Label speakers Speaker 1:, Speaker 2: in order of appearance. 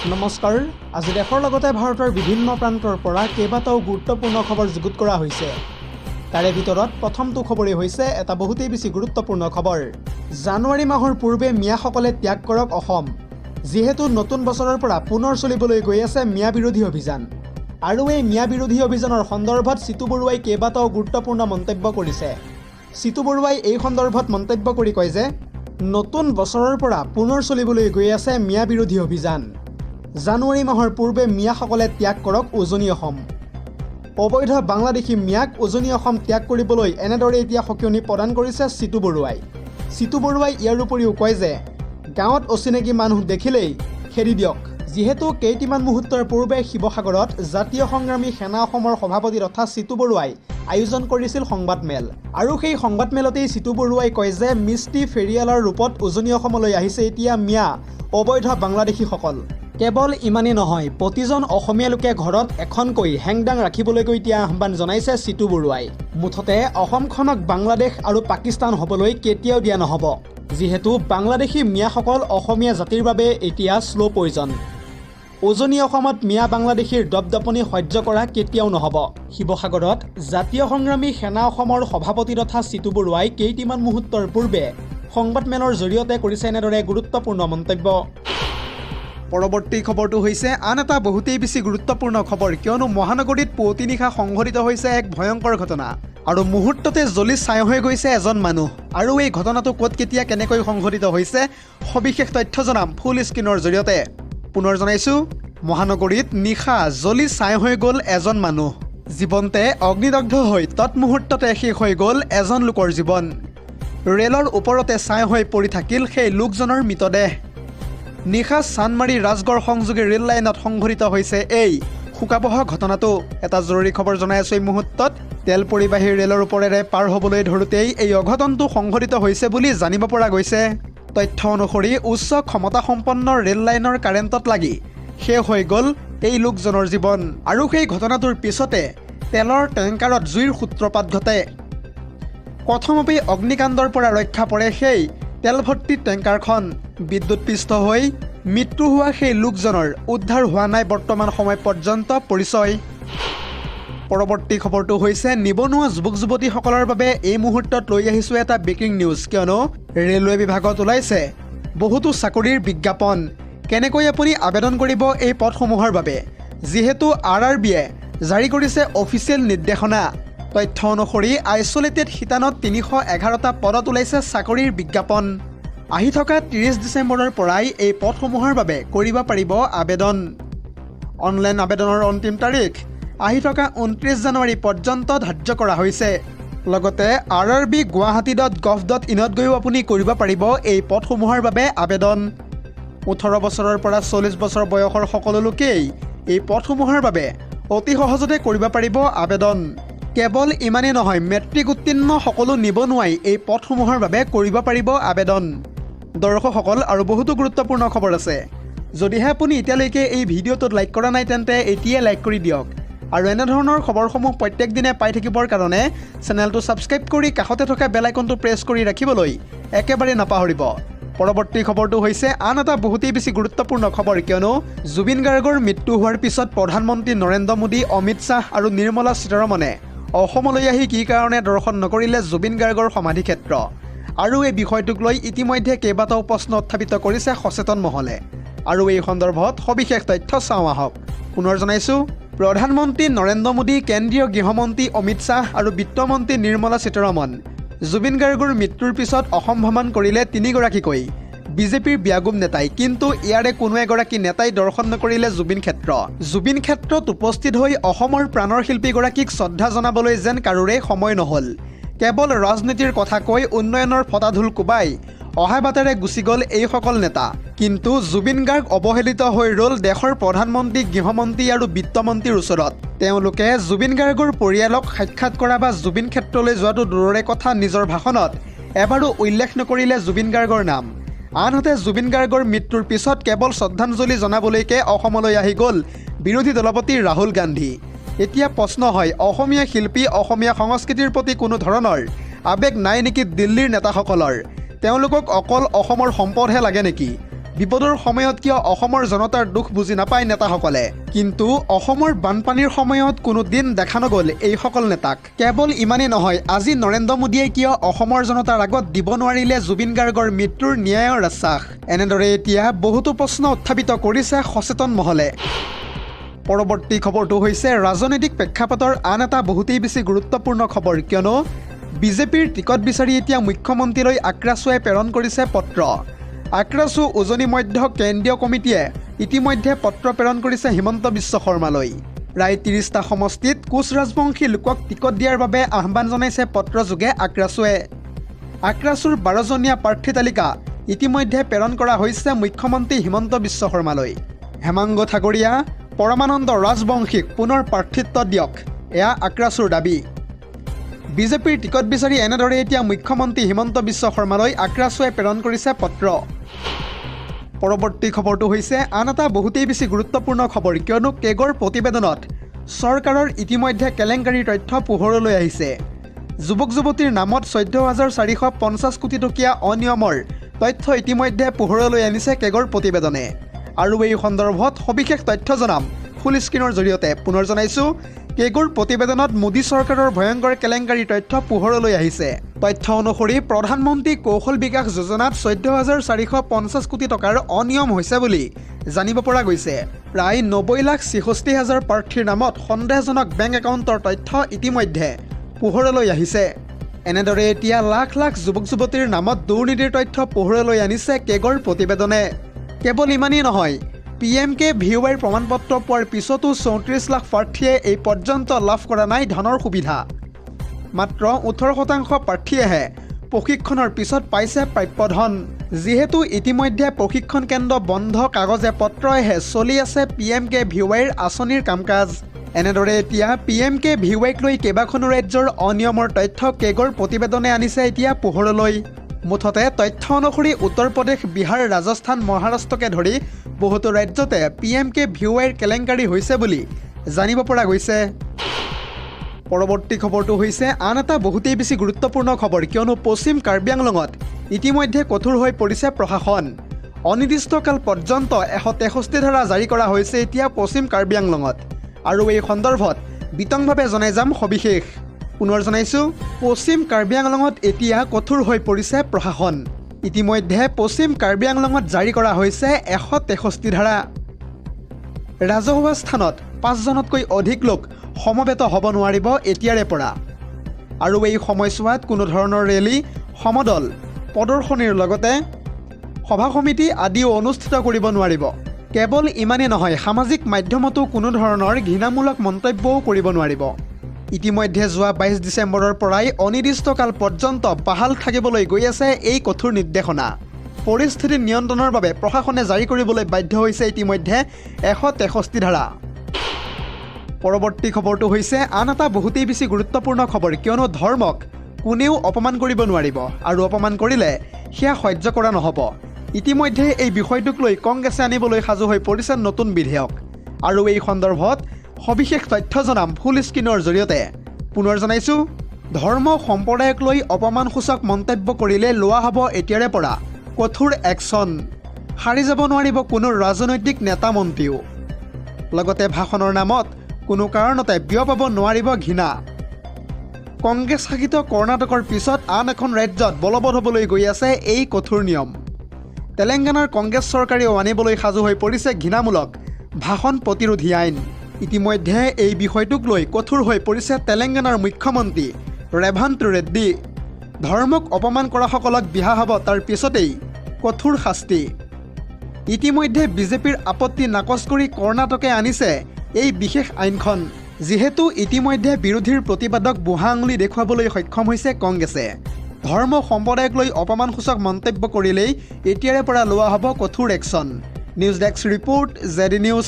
Speaker 1: নমস্কাৰ আজি দেশৰ লগতে ভাৰতৰ বিভিন্ন প্ৰান্তৰ পৰা কেইবাটাও গুৰুত্বপূৰ্ণ খবৰ যুগুত কৰা হৈছে তাৰে ভিতৰত প্ৰথমটো খবৰেই হৈছে এটা বহুতেই বেছি গুৰুত্বপূৰ্ণ খবৰ জানুৱাৰী মাহৰ পূৰ্বে মিয়াসকলে ত্যাগ কৰক অসম যেহেতু নতুন বছৰৰ পৰা পুনৰ চলিবলৈ গৈ আছে মিয়া বিৰোধী অভিযান আৰু এই মিয়া বিৰোধী অভিযানৰ সন্দৰ্ভত সিতু বৰুৱাই কেইবাটাও গুৰুত্বপূৰ্ণ মন্তব্য কৰিছে সিতু বৰুৱাই এই সন্দৰ্ভত মন্তব্য কৰি কয় যে নতুন বছৰৰ পৰা পুনৰ চলিবলৈ গৈ আছে মিয়া বিৰোধী অভিযান জানুৱাৰী মাহৰ পূৰ্বে মিয়াসকলে ত্যাগ কৰক উজনি অসম অবৈধ বাংলাদেশী মিয়াক উজনি অসম ত্যাগ কৰিবলৈ এনেদৰে এতিয়া সকিয়নি প্ৰদান কৰিছে সিতু বৰুৱাই ইয়াৰ উপৰিও কয় যে গাঁৱত অচিনাকি মানুহ দেখিলেই খেদি দিয়ক যেহেতু কেইটিমান মুহূৰ্তৰ পূৰ্বে শিৱসাগৰত জাতীয় সংগ্ৰামী সেনা অসমৰ সভাপতি তথা সিতু বৰুৱাই আয়োজন কৰিছিল সংবাদমেল আৰু সেই সংবাদমেলতেই সিতু বৰুৱাই কয় যে মিষ্টি ফেৰিয়ালৰ ৰূপত উজনি অসমলৈ আহিছে এতিয়া মিয়া অবৈধ বাংলাদেশীসকল কেৱল ইমানেই নহয় প্ৰতিজন অসমীয়া লোকে ঘৰত এখনকৈ হেংদাং ৰাখিবলৈকৈ এতিয়া আহ্বান জনাইছে সিতু বৰুৱাই মুঠতে অসমখনক বাংলাদেশ আৰু পাকিস্তান হ'বলৈ কেতিয়াও দিয়া নহ'ব যিহেতু বাংলাদেশী মিয়াসকল অসমীয়া জাতিৰ বাবে এতিয়া স্লো পয়জন উজনি অসমত মিয়া বাংলাদেশীৰ দপদপনি সহ্য কৰা কেতিয়াও নহ'ব শিৱসাগৰত জাতীয় সংগ্ৰামী সেনা অসমৰ সভাপতি তথা সিতু বৰুৱাই কেইটিমান মুহূৰ্তৰ পূৰ্বে সংবাদমেলৰ জৰিয়তে কৰিছে এনেদৰে গুৰুত্বপূৰ্ণ মন্তব্য পৰৱৰ্তী খবৰটো হৈছে আন এটা বহুতেই বেছি গুৰুত্বপূৰ্ণ খবৰ কিয়নো মহানগৰীত পুৱতি নিশা সংঘটিত হৈছে এক ভয়ংকৰ ঘটনা আৰু মুহূৰ্ততে জ্বলি ছাই হৈ গৈছে এজন মানুহ আৰু এই ঘটনাটো ক'ত কেতিয়া কেনেকৈ সংঘটিত হৈছে সবিশেষ তথ্য জনাম ফুল স্ক্ৰীনৰ জৰিয়তে পুনৰ জনাইছোঁ মহানগৰীত নিশা জ্বলি ছাই হৈ গ'ল এজন মানুহ জীৱনতে অগ্নিদগ্ধ হৈ তৎমুহূৰ্ততে শেষ হৈ গ'ল এজন লোকৰ জীৱন ৰেলৰ ওপৰতে ছাই হৈ পৰি থাকিল সেই লোকজনৰ মৃতদেহ নিশা চানমাৰী ৰাজগড় সংযোগী ৰেল লাইনত সংঘটিত হৈছে এই শোকাবহ ঘটনাটো এটা জৰুৰী খবৰ জনাই আছোঁ এই মুহূৰ্তত তেল পৰিবাহী ৰেলৰ ওপৰেৰে পাৰ হ'বলৈ ধৰোঁতেই এই অঘটনটো সংঘটিত হৈছে বুলি জানিব পৰা গৈছে তথ্য অনুসৰি উচ্চ ক্ষমতাসম্পন্ন ৰেল লাইনৰ কাৰেণ্টত লাগি শেষ হৈ গ'ল এই লোকজনৰ জীৱন আৰু সেই ঘটনাটোৰ পিছতে তেলৰ টেংকাৰত জুইৰ সূত্ৰপাত ঘটে প্ৰথমতে অগ্নিকাণ্ডৰ পৰা ৰক্ষা পৰে সেই তেল ভৰ্তি টেংকাৰখন বিদ্যুৎপৃষ্ট হৈ মৃত্যু হোৱা সেই লোকজনৰ উদ্ধাৰ হোৱা নাই বৰ্তমান সময় পৰ্যন্ত পৰিচয় পৰৱৰ্তী খবৰটো হৈছে নিবনুৱা যুৱক যুৱতীসকলৰ বাবে এই মুহূৰ্তত লৈ আহিছোঁ এটা ব্ৰেকিং নিউজ কিয়নো ৰেলৱে বিভাগত ওলাইছে বহুতো চাকৰিৰ বিজ্ঞাপন কেনেকৈ আপুনি আবেদন কৰিব এই পদসমূহৰ বাবে যিহেতু RRBয়ে জাৰি কৰিছে অফিচিয়েল নিৰ্দেশনা তথ্য অনুসৰি আইচলেটেড শিতানত 311টা পদত ওলাইছে চাকৰিৰ বিজ্ঞাপন আহি থকা 30 ডিচেম্বৰৰ পৰাই এই পদসমূহৰ বাবে কৰিব পাৰিব আবেদন অনলাইন আবেদনৰ অন্তিম তাৰিখ আহি থকা 29 জানুৱাৰী পৰ্যন্ত ধাৰ্য কৰা হৈছে লগতে rrb.guwahati.gov.in ত গৈও আপুনি কৰিব পাৰিব এই পদসমূহৰ বাবে আবেদন 18 বছৰৰ পৰা 40 বছৰ বয়সৰ সকলো লোকেই এই পদসমূহৰ বাবে অতি সহজতে কৰিব পাৰিব আবেদন কেৱল ইমানেই নহয় মেট্ৰিক উত্তীৰ্ণ সকলো নিবনুৱাই এই পদসমূহৰ বাবে কৰিব পাৰিব আবেদন দৰ্শকসকল আৰু বহুতো গুৰুত্বপূৰ্ণ খবৰ আছে যদিহে আপুনি এতিয়ালৈকে এই ভিডিঅ'টোত লাইক কৰা নাই তেন্তে এতিয়াই লাইক কৰি দিয়ক আৰু এনেধৰণৰ খবৰসমূহ প্ৰত্যেক দিনে পাই থাকিবৰ কাৰণে চেনেলটো ছাবস্ক্ৰাইব কৰি কাষতে থকা বেল আইকনটো প্ৰেছ কৰি ৰাখিবলৈ একেবাৰে নাপাহৰিব পৰৱৰ্তী খবৰটো হৈছে আন এটা বহুতেই বেছি গুৰুত্বপূৰ্ণ খবৰ কিয়নো জুবিন গাৰ্গৰ মৃত্যু হোৱাৰ পিছত প্ৰধানমন্ত্ৰী নৰেন্দ্ৰ মোদী অমিত শ্বাহ আৰু নিৰ্মলা সীতাৰমণে অসমলৈ আহি কি কাৰণে দৰ্শন নকৰিলে জুবিন গাৰ্গৰ সমাধিক্ষেত্ৰ আৰু এই বিষয়টোক লৈ ইতিমধ্যে কেইবাটাও প্ৰশ্ন উত্থাপিত কৰিছে সচেতন মহলে আৰু এই সন্দৰ্ভত সবিশেষ তথ্য চাওঁ আহক পুনৰ জনাইছোঁ প্ৰধানমন্ত্ৰী নৰেন্দ্ৰ মোদী কেন্দ্ৰীয় গৃহমন্ত্ৰী অমিত শ্বাহ আৰু বিত্তমন্ত্ৰী নিৰ্মলা সীতাৰমণ জুবিন গাৰ্গৰ মৃত্যুৰ পিছত অসম ভ্ৰমণ কৰিলে 3গৰাকীকৈ বিজেপিৰ বিয়াগুম নেতাই কিন্তু ইয়াৰে কোনো এগৰাকী নেতাই দৰ্শন নকৰিলে জুবিন ক্ষেত্ৰত উপস্থিত হৈ অসমৰ প্ৰাণৰ শিল্পীগৰাকীক শ্ৰদ্ধা জনাবলৈ যেন কাৰোৰে সময় নহ'ল কেৱল ৰাজনীতিৰ কথা কৈ উন্নয়নৰ ফটাঢোল কোবাই অহা বাটেৰে গুচি গ'ল এইসকল নেতা কিন্তু জুবিন গাৰ্গ অৱহেলিত হৈ ৰ'ল দেশৰ প্ৰধানমন্ত্ৰী গৃহমন্ত্ৰী আৰু বিত্তমন্ত্ৰীৰ ওচৰত তেওঁলোকে জুবিন গাৰ্গৰ পৰিয়ালক সাক্ষাৎ কৰা বা জুবিন ক্ষেত্ৰলৈ যোৱাটো দূৰৰে কথা নিজৰ ভাষণত এবাৰো উল্লেখ নকৰিলে জুবিন গাৰ্গৰ নাম আনহাতে জুবিন গাৰ্গৰ মৃত্যুৰ পিছত কেৱল শ্ৰদ্ধাঞ্জলি জনাবলৈকে অসমলৈ আহি গ'ল বিৰোধী দলপতি ৰাহুল গান্ধী এতিয়া প্ৰশ্ন হয় অসমীয়া শিল্পী অসমীয়া সংস্কৃতিৰ প্ৰতি কোনো ধৰণৰ আবেগ নাই নেকি দিল্লীৰ নেতাসকলৰ তেওঁলোকক অকল অসমৰ সম্পদহে লাগে নেকি বিপদৰ সময়ত কিয় অসমৰ জনতাৰ দুখ বুজি নাপায় নেতাসকলে কিন্তু অসমৰ বানপানীৰ সময়ত কোনো দিন দেখা নগ'ল এইসকল নেতাক কেৱল ইমানেই নহয় আজি নৰেন্দ্ৰ মোদীয়ে কিয় অসমৰ জনতাৰ আগত দিব নোৱাৰিলে জুবিন গাৰ্গৰ মৃত্যুৰ ন্যায়ৰ আশ্বাস এনেদৰে এতিয়া বহুতো প্ৰশ্ন উত্থাপিত কৰিছে সচেতন মহলে পৰৱৰ্তী খবৰটো হৈছে ৰাজনৈতিক প্ৰেক্ষাপটৰ আন এটা বহুতেই বেছি গুৰুত্বপূৰ্ণ খবৰ কিয়নো বিজেপিৰ টিকট বিচাৰি এতিয়া মুখ্যমন্ত্ৰীলৈ আক্ৰাছুৱে প্ৰেৰণ কৰিছে পত্ৰ আক্ৰাছু উজনি মধ্য কেন্দ্ৰীয় কমিটিয়ে ইতিমধ্যে পত্ৰ প্ৰেৰণ কৰিছে হিমন্ত বিশ্ব শৰ্মালৈ প্ৰায় ৩০টা সমষ্টিত কোচ ৰাজবংশী লোকক টিকট দিয়াৰ বাবে আহ্বান জনাইছে পত্ৰযোগে আক্ৰাছুৱে আক্ৰাছুৰ 12জনীয়া প্ৰাৰ্থী তালিকা ইতিমধ্যে প্ৰেৰণ কৰা হৈছে মুখ্যমন্ত্ৰী হিমন্ত বিশ্ব শৰ্মালৈ হেমাংগ ঠাকুৰীয়া পৰমানন্দ ৰাজবংশীক পুনৰ প্ৰাৰ্থিত্ব দিয়ক এয়া আক্ৰাছুৰ দাবী বিজেপিৰ টিকট বিচাৰি এনেদৰে এতিয়া মুখ্যমন্ত্ৰী হিমন্ত বিশ্ব শৰ্মালৈ আক্ৰাছুৱে প্ৰেৰণ কৰিছে পত্ৰ পৰৱৰ্তী খবৰটো হৈছে আন এটা বহুতেই বেছি গুৰুত্বপূৰ্ণ খবৰ কিয়নো কেগৰ প্ৰতিবেদনত চৰকাৰৰ ইতিমধ্যে কেলেংকাৰীৰ তথ্য পোহৰলৈ আহিছে যুৱক যুৱতীৰ নামত 14,450 কোটি টকীয়া অনিয়মৰ তথ্য ইতিমধ্যে পোহৰলৈ আনিছে কেগৰ প্ৰতিবেদনে আৰু এই সন্দৰ্ভত সবিশেষ তথ্য জনাম ফুল স্ক্ৰীনৰ জৰিয়তে পুনৰ জনাইছোঁ কেগৰ প্ৰতিবেদনত মোদী চৰকাৰৰ ভয়ংকৰ কেলেংকাৰীৰ তথ্য পোহৰলৈ আহিছে তথ্য অনুসৰি প্ৰধানমন্ত্ৰী কৌশল বিকাশ যোজনাত 14,450 কোটি টকাৰ অনিয়ম হৈছে বুলি জানিব পৰা গৈছে প্ৰায় 90,66,000 প্ৰাৰ্থীৰ নামত সন্দেহজনক বেংক একাউণ্টৰ তথ্য ইতিমধ্যে পোহৰলৈ আহিছে এনেদৰে এতিয়া লাখ লাখ যুৱক যুৱতীৰ নামত দুৰ্নীতিৰ তথ্য পোহৰলৈ আনিছে কেগৰ প্ৰতিবেদনে কেৱল ইমানেই নহয় PMKVY প্ৰমাণপত্ৰ পোৱাৰ পিছতো 34 লাখ প্ৰাৰ্থীয়ে এই পৰ্যন্ত লাভ কৰা নাই ধনৰ সুবিধা মাত্ৰ 18% প্ৰাৰ্থীয়েহে প্ৰশিক্ষণৰ পিছত পাইছে প্ৰাপ্য ধন যিহেতু ইতিমধ্যে প্ৰশিক্ষণ কেন্দ্ৰ বন্ধ কাগজে পত্ৰইহে চলি আছে PMKVYৰ আঁচনিৰ কাম-কাজ এনেদৰে এতিয়া PMKVYক লৈ কেইবাখনো ৰাজ্যৰ অনিয়মৰ তথ্য কেগৰ প্ৰতিবেদনে আনিছে এতিয়া পোহৰলৈ মুঠতে তথ্য অনুসৰি উত্তৰ প্ৰদেশ বিহাৰ ৰাজস্থান মহাৰাষ্ট্ৰকে ধৰি বহুতো ৰাজ্যতে PMKVYৰ কেলেংকাৰী হৈছে বুলি জানিব পৰা গৈছে পৰৱৰ্তী খবৰটো হৈছে আন এটা বহুতেই বেছি গুৰুত্বপূৰ্ণ খবৰ কিয়নো পশ্চিম কাৰ্বি আংলঙত ইতিমধ্যে কঠোৰ হৈ পৰিছে প্ৰশাসন অনিৰ্দিষ্টকাল পৰ্যন্ত 163 ধাৰা জাৰি কৰা হৈছে এতিয়া পশ্চিম কাৰ্বি আংলঙত আৰু এই সন্দৰ্ভত বিতংভাৱে জনাই যাম সবিশেষ পুনৰ জনাইছোঁ পশ্চিম কাৰ্বি আংলঙত এতিয়া কঠোৰ হৈ পৰিছে প্ৰশাসন ইতিমধ্যে পশ্চিম কাৰ্বি আংলঙত জাৰি কৰা হৈছে 163 ধাৰা ৰাজহুৱা স্থানত 5জনতকৈ অধিক লোক সমবেত হ'ব নোৱাৰিব এতিয়াৰে পৰা আৰু এই সময়ছোৱাত কোনো ধৰণৰ ৰেলী সমদল প্ৰদৰ্শনীৰ লগতে সভা সমিতি আদিও অনুষ্ঠিত কৰিব নোৱাৰিব কেৱল ইমানেই নহয় সামাজিক মাধ্যমতো কোনো ধৰণৰ ঘৃণামূলক মন্তব্যও কৰিব নোৱাৰিব ইতিমধ্যে যোৱা 22 ডিচেম্বৰৰ পৰাই অনিৰ্দিষ্টকাল পৰ্যন্ত বাহাল থাকিবলৈ গৈ আছে এই কঠোৰ নিৰ্দেশনা পৰিস্থিতি নিয়ন্ত্ৰণৰ বাবে প্ৰশাসনে জাৰি কৰিবলৈ বাধ্য হৈছে ইতিমধ্যে 163 ধাৰা পৰৱৰ্তী খবৰটো হৈছে আন এটা বহুতেই বেছি গুৰুত্বপূৰ্ণ খবৰ কিয়নো ধৰ্মক কোনেও অপমান কৰিব নোৱাৰিব আৰু অপমান কৰিলে সেয়া সহ্য কৰা নহ'ব ইতিমধ্যে এই বিষয়টোক লৈ কংগ্ৰেছে আনিবলৈ সাজু হৈ পৰিছে নতুন বিধেয়ক আৰু এই সন্দৰ্ভত সবিশেষ তথ্য জনাম ফুল স্ক্ৰীনৰ জৰিয়তে পুনৰ জনাইছোঁ ধৰ্ম সম্প্ৰদায়ক লৈ অপমানসূচক মন্তব্য কৰিলে লোৱা হ'ব এতিয়াৰে পৰা কঠোৰ একশ্যন সাৰি যাব নোৱাৰিব কোনো ৰাজনৈতিক নেতা মন্ত্ৰীও লগতে ভাষণৰ নামত কোনো কাৰণতে বিয়পাব নোৱাৰিব ঘৃণা কংগ্ৰেছ শাসিত কৰ্ণাটকৰ পিছত আন এখন ৰাজ্যত বলবৎ হ'বলৈ গৈ আছে এই কঠোৰ নিয়ম তেলেংগানাৰ কংগ্ৰেছ চৰকাৰেও আনিবলৈ সাজু হৈ পৰিছে ঘৃণামূলক ভাষণ প্ৰতিৰোধী আইন ইতিমধ্যে এই বিষয়টোক লৈ কঠোৰ হৈ পৰিছে তেলেংগানাৰ মুখ্যমন্ত্ৰী ৰেভান্ত ৰেড্ডি ধৰ্মক অপমান কৰাসকলক বিহা হ'ব তাৰ পিছতেই কঠোৰ শাস্তি ইতিমধ্যে বিজেপিৰ আপত্তি নাকচ কৰি কৰ্ণাটকে আনিছে এই বিশেষ আইনখন যিহেতু ইতিমধ্যে বিৰোধীৰ প্ৰতিবাদক বুঢ়া আঙুলি দেখুৱাবলৈ সক্ষম হৈছে কংগ্ৰেছে ধৰ্ম সম্প্ৰদায়ক লৈ অপমানসূচক মন্তব্য কৰিলেই এতিয়াৰে পৰা লোৱা হ'ব কঠোৰ action news desk report ZD news